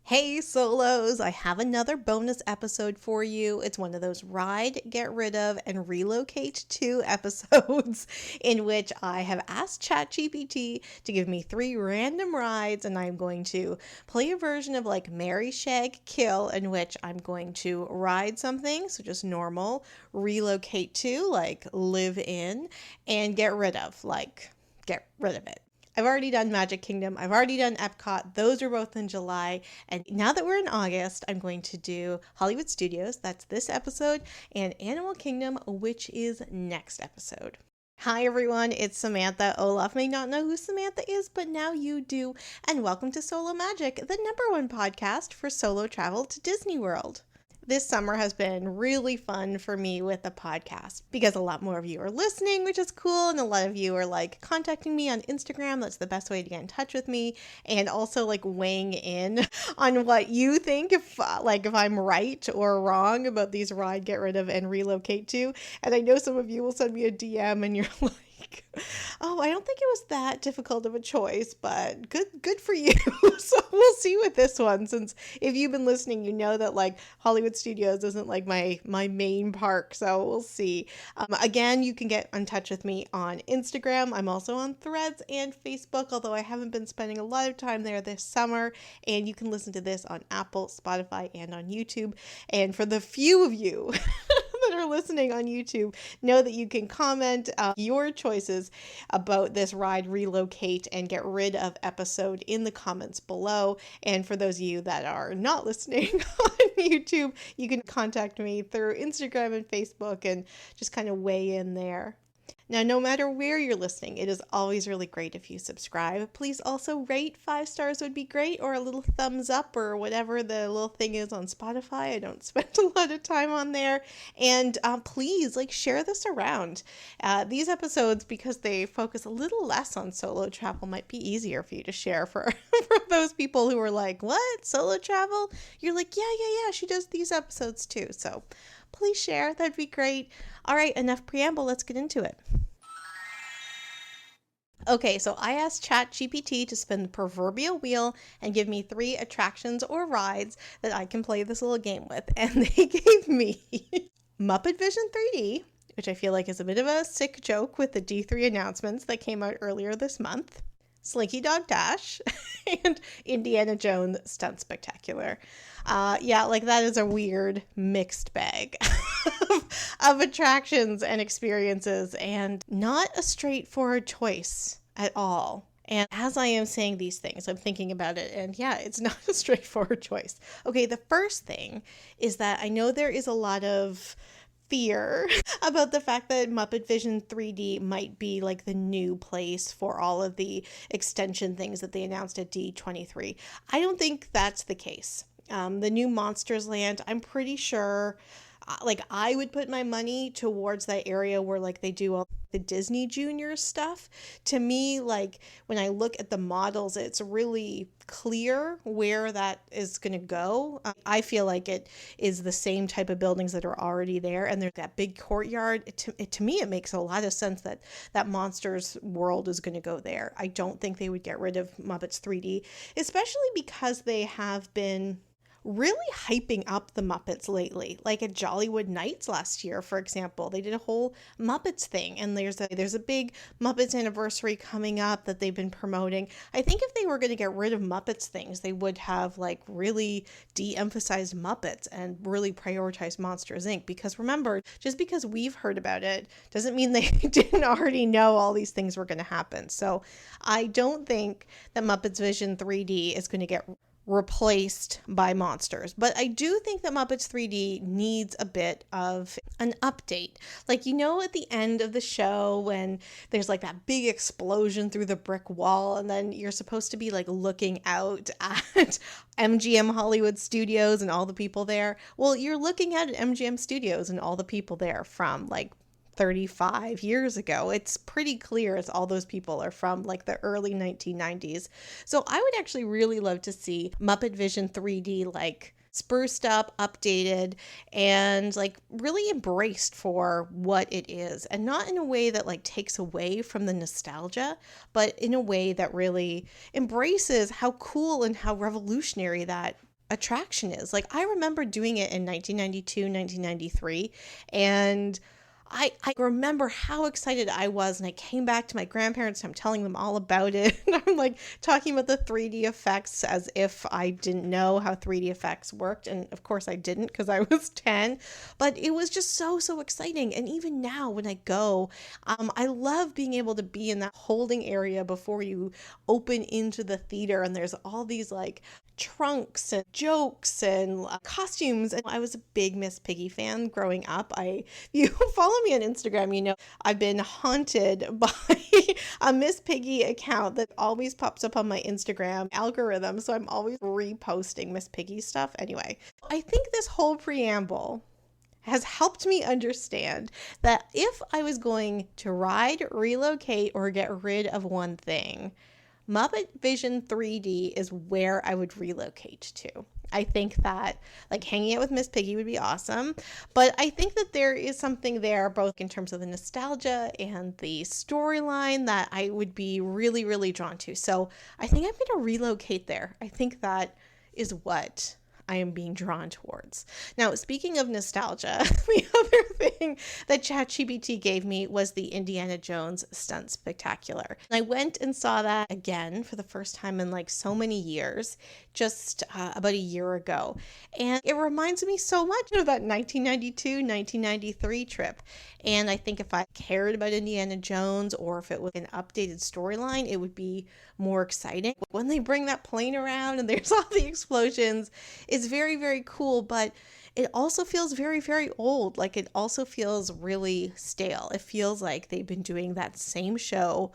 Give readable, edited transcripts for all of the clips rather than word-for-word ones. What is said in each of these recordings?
Hey solos, I have another bonus episode for you. It's one of those ride, get rid of, and relocate to episodes in which I have asked ChatGPT to give me 3 random rides, and I'm going to play a version of like Marry, Shag, Kill, in which I'm going to ride something, so just normal, relocate to, like live in, and get rid of, like get rid of it. I've already done Magic Kingdom. I've already done Epcot. Those are both in July. And now that we're in August, I'm going to do Hollywood Studios. That's this episode. And Animal Kingdom, which is next episode. Hi everyone, it's Samantha. Olaf may not know who Samantha is, but now you do. And welcome to Solo Magic, the #1 podcast for solo travel to Disney World. This summer has been really fun for me with the podcast because a lot more of you are listening, which is cool. And a lot of you are like contacting me on Instagram. That's the best way to get in touch with me. And also like weighing in on what you think, if I'm right or wrong about these ride, get rid of, and relocate to. And I know some of you will send me a DM and you're like, oh, I don't think it was that difficult of a choice, but good for you. So we'll see with this one, since if you've been listening, you know that like Hollywood Studios isn't like my main park, so we'll see. Again, you can get in touch with me on Instagram. I'm also on Threads and Facebook, although I haven't been spending a lot of time there this summer, and you can listen to this on Apple, Spotify, and on YouTube. And for the few of you that are listening on YouTube, know that you can comment your choices about this ride, relocate, and get rid of episode in the comments below. And for those of you that are not listening on YouTube, you can contact me through Instagram and Facebook and just kind of weigh in there. Now, no matter where you're listening, it is always really great if you subscribe. Please also rate. 5 stars would be great, or a little thumbs up, or whatever the little thing is on Spotify. I don't spend a lot of time on there. And please, share this around. These episodes, because they focus a little less on solo travel, might be easier for you to share for those people who are like, what? Solo travel? You're like, yeah, she does these episodes too. So please share. That'd be great. All right, enough preamble. Let's get into it. Okay, so I asked ChatGPT to spin the proverbial wheel and give me 3 attractions or rides that I can play this little game with. And they gave me Muppet Vision 3D, which I feel like is a bit of a sick joke with the D3 announcements that came out earlier this month, Slinky Dog Dash, and Indiana Jones Stunt Spectacular. That is a weird mixed bag of attractions and experiences, and not a straightforward choice at all. And as I am saying these things, I'm thinking about it, and yeah, it's not a straightforward choice. Okay, the first thing is that I know there is a lot of fear about the fact that Muppet Vision 3D might be like the new place for all of the extension things that they announced at D23. I don't think that's the case. The new Monsters Land, I'm pretty sure, I would put my money towards that area where they do all the Disney Junior stuff. To me, when I look at the models, it's really clear where that is going to go. I feel like it is the same type of buildings that are already there, and there's that big courtyard. To me, it makes a lot of sense that Monsters World is going to go there. I don't think they would get rid of Muppets 3D, especially because they have been really hyping up the Muppets lately. Like at Jollywood Nights last year, for example, they did a whole Muppets thing, and there's a big Muppets anniversary coming up that they've been promoting. I think if they were going to get rid of Muppets things, they would have really de-emphasized Muppets and really prioritized Monsters Inc. Because remember, just because we've heard about it doesn't mean they didn't already know all these things were going to happen. So I don't think that Muppets Vision 3D is going to get replaced by Monsters, but I do think that Muppets 3D needs a bit of an update. At the end of the show when there's that big explosion through the brick wall, and then you're supposed to be looking out at MGM Hollywood Studios and all the people there. Well, you're looking at MGM Studios and all the people there from 35 years ago. It's pretty clear as all those people are from the early 1990s. So I would actually really love to see Muppet Vision 3D spruced up, updated, and really embraced for what it is, and not in a way that takes away from the nostalgia, but in a way that really embraces how cool and how revolutionary that attraction is. Like, I remember doing it in 1992, 1993, and I remember how excited I was, and I came back to my grandparents and I'm telling them all about it. And I'm like talking about the 3D effects as if I didn't know how 3D effects worked. And of course I didn't, because I was 10, but it was just so exciting. And even now when I go, I love being able to be in that holding area before you open into the theater. And there's all these like trunks and jokes and costumes. And I was a big Miss Piggy fan growing up. You follow me on Instagram, you know I've been haunted by a Miss Piggy account that always pops up on my Instagram algorithm. So I'm always reposting Miss Piggy stuff. Anyway, I think this whole preamble has helped me understand that if I was going to ride, relocate, or get rid of one thing, Muppet Vision 3D is where I would relocate to. I think that like hanging out with Miss Piggy would be awesome, but I think that there is something there both in terms of the nostalgia and the storyline that I would be really drawn to. So I think I'm going to relocate there. I think that is what I am being drawn towards. Now, speaking of nostalgia, the other thing that ChatGPT gave me was the Indiana Jones Stunt Spectacular. I went and saw that again for the first time in like so many years, just about a year ago. And it reminds me so much of that 1992-1993 trip. And I think if I cared about Indiana Jones, or if it was an updated storyline, it would be more exciting. When they bring that plane around and there's all the explosions, it's very cool, but it also feels very old. Like, it also feels really stale. It feels like they've been doing that same show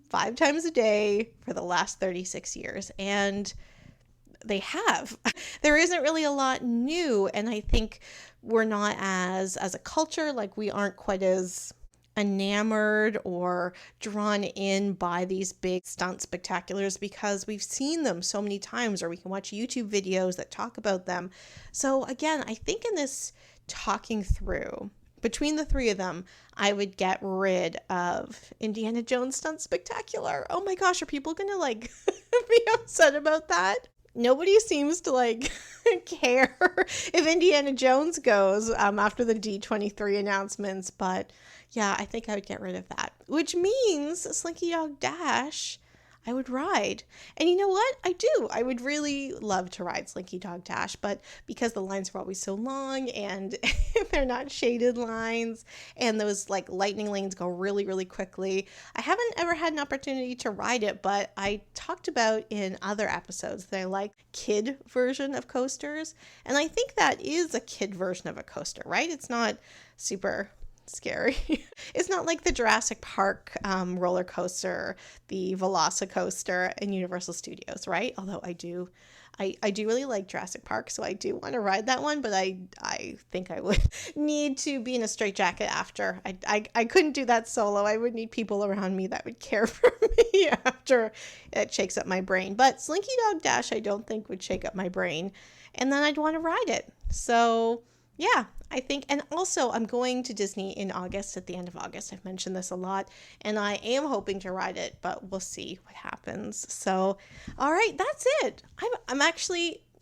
5 times a day for the last 36 years. And they have. There isn't really a lot new, and I think we're not as a culture, like we aren't quite as enamored or drawn in by these big stunt spectaculars because we've seen them so many times, or we can watch YouTube videos that talk about them. So again, I think in this talking through between the three of them, I would get rid of Indiana Jones Stunt Spectacular. Oh my gosh, are people gonna like be upset about that? Nobody seems to like care if Indiana Jones goes after the D23 announcements, but yeah, I think I would get rid of that, which means Slinky Dog Dash I would ride. And you know what? I do. I would really love to ride Slinky Dog Dash, but because the lines are always so long and they're not shaded lines and those like lightning lanes go really quickly, I haven't ever had an opportunity to ride it, but I talked about in other episodes that I like kid version of coasters. And I think that is a kid version of a coaster, right? It's not super scary. It's not like the Jurassic Park roller coaster, the Velocicoaster in Universal Studios, right? Although I do really like Jurassic Park, so I do want to ride that one, but I think I would need to be in a straitjacket after. I couldn't do that solo. I would need people around me that would care for me after it shakes up my brain. But Slinky Dog Dash I don't think would shake up my brain, and then I'd want to ride it. So yeah, I think, and also I'm going to Disney in August, at the end of August. I've mentioned this a lot, and I am hoping to ride it, but we'll see what happens. So, all right, that's it.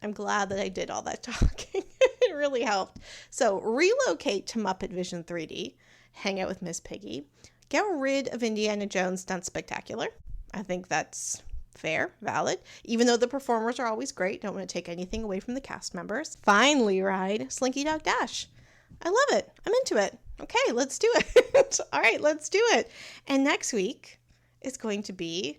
I'm glad that I did all that talking. It really helped. So relocate to Muppet Vision 3D, hang out with Miss Piggy, get rid of Indiana Jones Stunt Spectacular. I think that's fair, valid, even though the performers are always great. Don't want to take anything away from the cast members. Finally ride Slinky Dog Dash. I love it. I'm into it. Okay, let's do it. All right, let's do it. And next week is going to be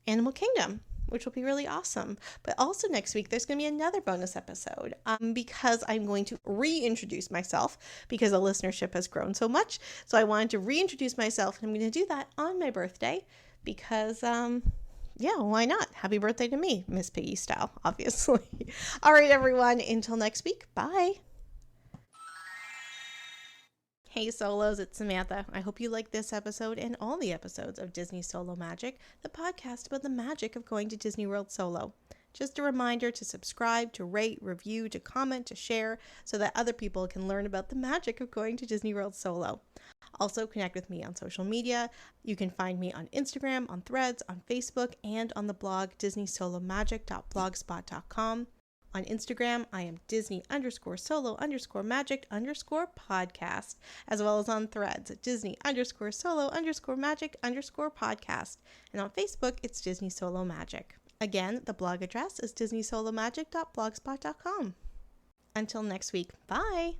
Animal Kingdom, which will be really awesome. But also next week, there's going to be another bonus episode because I'm going to reintroduce myself because the listenership has grown so much. So I wanted to reintroduce myself, and I'm going to do that on my birthday because, yeah, why not? Happy birthday to me, Miss Piggy style, obviously. All right, everyone. Until next week. Bye. Hey Solos, it's Samantha. I hope you like this episode and all the episodes of Disney Solo Magic, the podcast about the magic of going to Disney World solo. Just a reminder to subscribe, to rate, review, to comment, to share, so that other people can learn about the magic of going to Disney World solo. Also, connect with me on social media. You can find me on Instagram, on Threads, on Facebook, and on the blog disneysolomagic.blogspot.com. On Instagram, I am Disney_solo_magic_podcast, as well as on Threads at Disney_solo_magic_podcast. And on Facebook, it's Disney Solo Magic. Again, the blog address is disneysolomagic.blogspot.com. Until next week, bye!